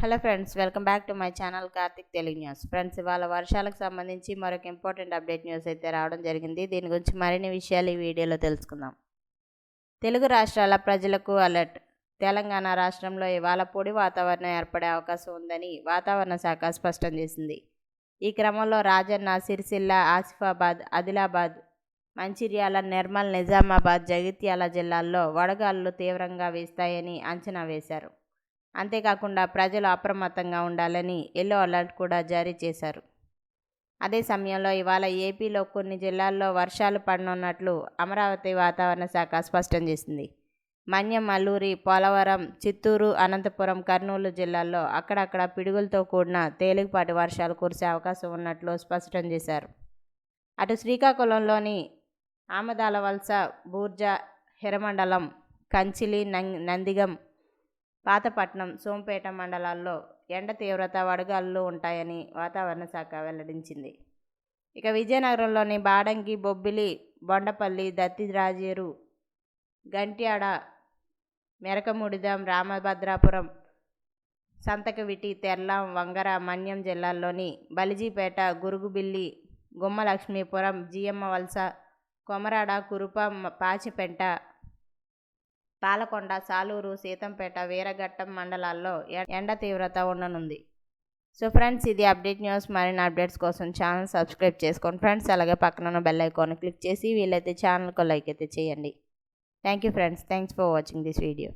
Hello friends, welcome back to my channel Karthik Telugu news. Friends, ఇవాళ వర్షాలకు సంబంధించి మరొక ఇంపార్టెంట్ అప్డేట్ న్యూస్ అయితే రావడం జరిగింది. దీని గురించి మరిన్ని విషయాలు ఈ వీడియోలో తెలుసుకుందాం. తెలుగు రాష్ట్రాల ప్రజలకు అలర్ట్. తెలంగాణ రాష్ట్రంలో ఇవాళ పొడి వాతావరణం ఏర్పడే అవకాశం ఉందని వాతావరణ శాఖ స్పష్టం చేసింది. ఈ క్రమంలో రాజన్న, సిరిసిల్ల, ఆసిఫాబాద్, ఆదిలాబాద్, మంచిర్యాల, నిర్మల్, నిజామాబాద్, జగిత్యాల జిల్లాల్లో వడగాలులు తీవ్రంగా వీస్తాయని అంచనా వేశారు. అంతేకాకుండా ప్రజలు అప్రమత్తంగా ఉండాలని ఎల్లో అలర్ట్ కూడా జారీ చేశారు. అదే సమయంలో ఇవాళ ఏపీలో కొన్ని జిల్లాల్లో వర్షాలు పడనున్నట్లు అమరావతి వాతావరణ శాఖ స్పష్టం చేసింది. మన్యం, అల్లూరి, పోలవరం, చిత్తూరు, అనంతపురం, కర్నూలు జిల్లాల్లో అక్కడక్కడ పిడుగులతో కూడిన తేలికపాటి వర్షాలు కురిసే అవకాశం ఉన్నట్లు స్పష్టం చేశారు. అటు శ్రీకాకుళంలోని ఆమదాలవలస, బూర్జా, హిరమండలం, కంచిలి, నందిగం, పాతపట్నం, సోంపేట మండలాల్లో ఎండ తీవ్రత, వడగాలులు ఉంటాయని వాతావరణ శాఖ వెల్లడించింది. ఇక విజయనగరంలోని బాడంగి, బొబ్బిలి, బొండపల్లి, దత్తిరాజేరు, గంట్యాడ, మెరకముడిదం, రామభద్రాపురం, సంతకవిటి, తెర్లాం, వంగర, మన్యం జిల్లాల్లోని బలిజీపేట, గురుగుబిల్లి, గుమ్మలక్ష్మీపురం, జియమ్మవలస, కొమరాడ, కురుప, పాచిపెంట, పాలకొండ, సాలూరు, సీతంపేట, వీరఘట్టం మండలాల్లో ఎండ తీవ్రత ఉండనుంది. సో ఫ్రెండ్స్, ఇది అప్డేట్ న్యూస్. మరిన్ని అప్డేట్స్ కోసం ఛానల్ సబ్స్క్రైబ్ చేసుకోండి ఫ్రెండ్స్. అలాగే పక్కన ఉన్న బెల్ ఐకాన్ క్లిక్ చేసి వీలైతే ఛానల్కి లైక్ అయితే చేయండి. Thank you friends. Thanks for watching this video.